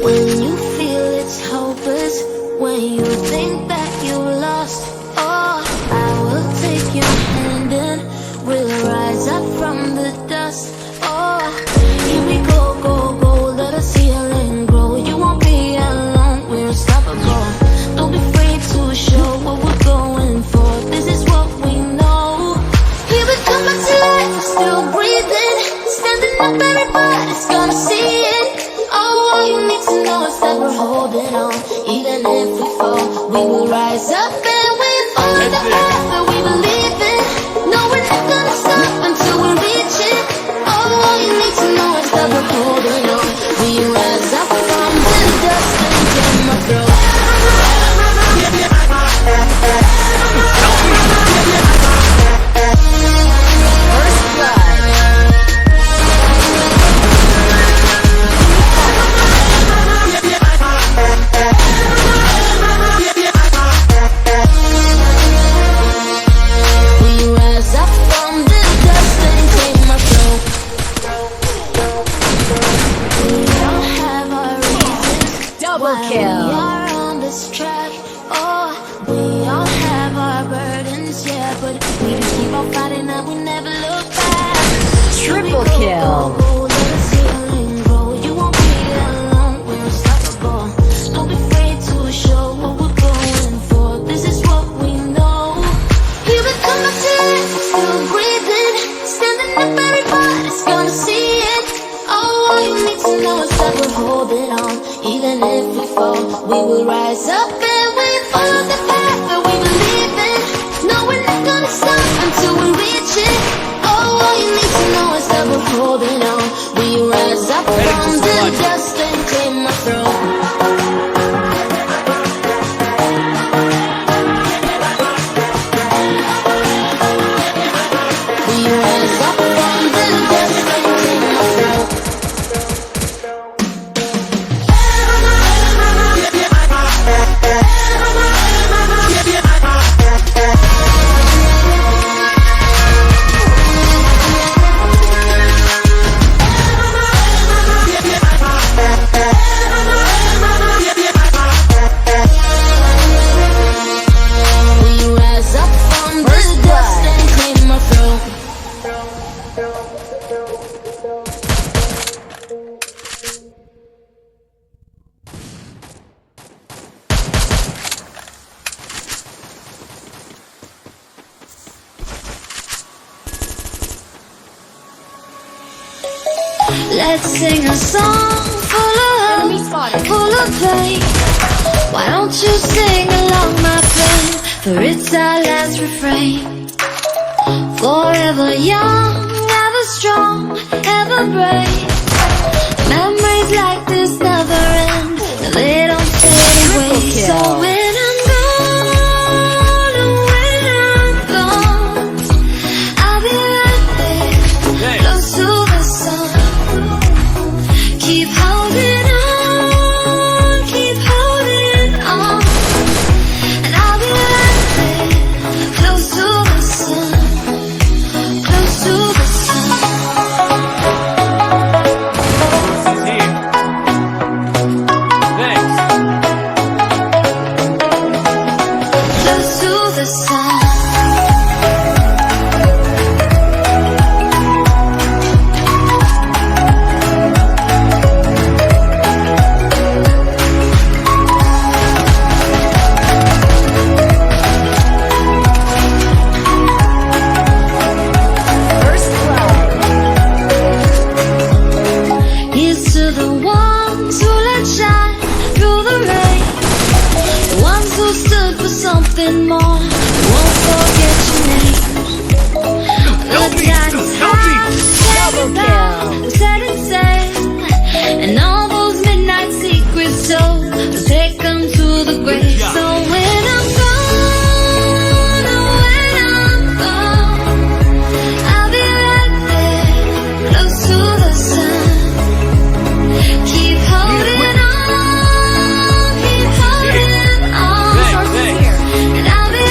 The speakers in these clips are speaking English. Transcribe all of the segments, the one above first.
When you feel it's hopeless, when you think that you lost, oh, I will take your hand and we'll rise up from the dust. Oh, here we go, go, go, let us heal and grow. You won't be alone, we're unstoppable. Don't be afraid to show what we're going for. This is what we know. Here we come back to life, we're still breathing. Standing up, everybody's gonna see it. Oh, all you need to know is that we're holding on. Even if we fall, we will rise up and we follow the path that we believe in. No, we're not gonna stop until we reach it. Oh, all you need to know is that we're holding on. We rise up from the dust and get my throat. Triple kill. You won't be alone, we're unstoppable. Don't be afraid to show what we're going for. This is what we know. Here we come back to life, we're still breathing. Standing up, everybody's gonna see it. Oh, all you need to know is that we're holding on. Even if we fall, we will rise up and we follow the path that we believe in. No, we're not gonna stop until we reach it. Oh, all you need to know is that we're holding on. We rise up from the dust and clear my throat. We rise up from the dust and clear my throat. Let's sing a song full of pain. Why don't you sing along, my friend? For it's our last refrain. Forever young, ever strong, ever brave. Memories like this never end, and they don't fade away. So when I'm gone, and when I'm gone, I'll be right there, close to the sun. Keep holding on, keep holding on, and I'll be right there, close to the sun, close to the sun. Close to the sun. Here's to the ones who let shine through the rain, the ones who stood for something more, won't forget your name. The times have been set and sail, and all those midnight secrets told, will take them to the grave. So when I'm gone, oh, when I'm gone, I'll be right there, close to the sun. Keep holding on, and I'll be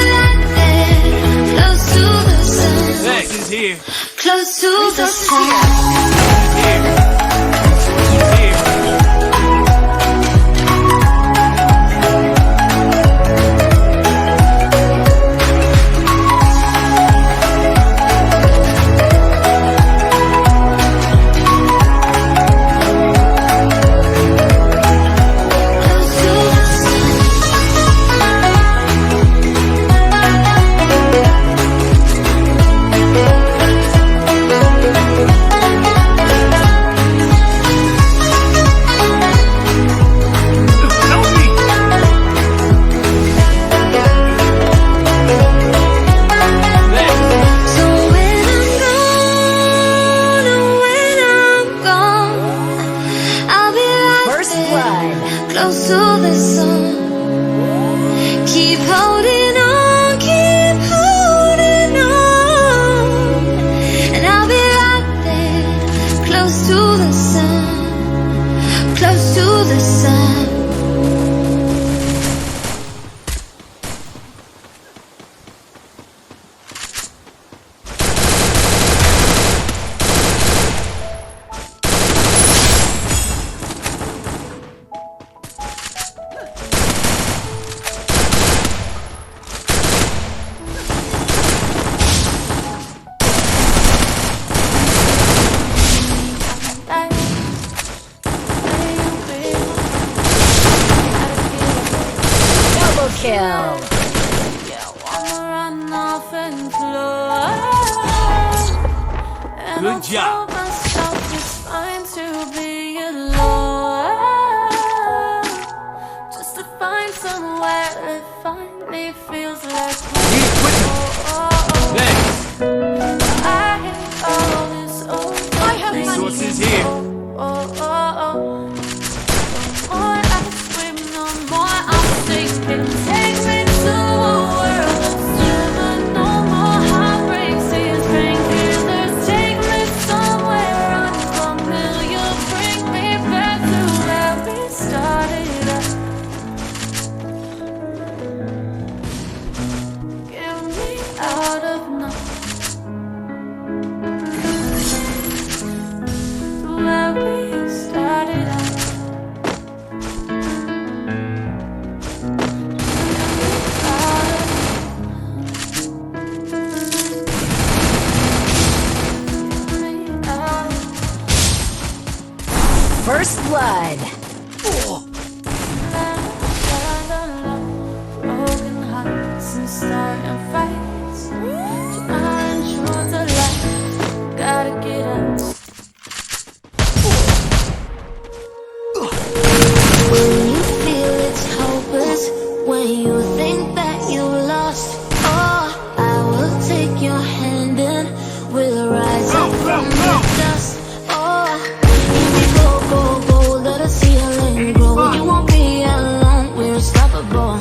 close to the sun. Keep holding on, keep holding on, and I'll be right there, close to the sun, close to the sun. Kill. Yeah, wanna run off and fly. And Good job. I told myself it's fine to be alone, just to find somewhere that finally feels like home. Thanks. I hate all this I have money. Resources here. The more I swim, the more I'm sinking. Take me to a world that's different. No more heartbreaks, these painkillers. Take me somewhere unfamiliar. Bring me back to where we started out. Get me out of now. To where we started out. First blood. Broken hearts and starting fights. Trying true to life. Gotta get out. When you feel it's hopeless, when you think that you lost, oh, I will take your hand and we'll rise up from the dust. Oh, here we go, go, go, let us heal and grow. You won't be alone, we're unstoppable.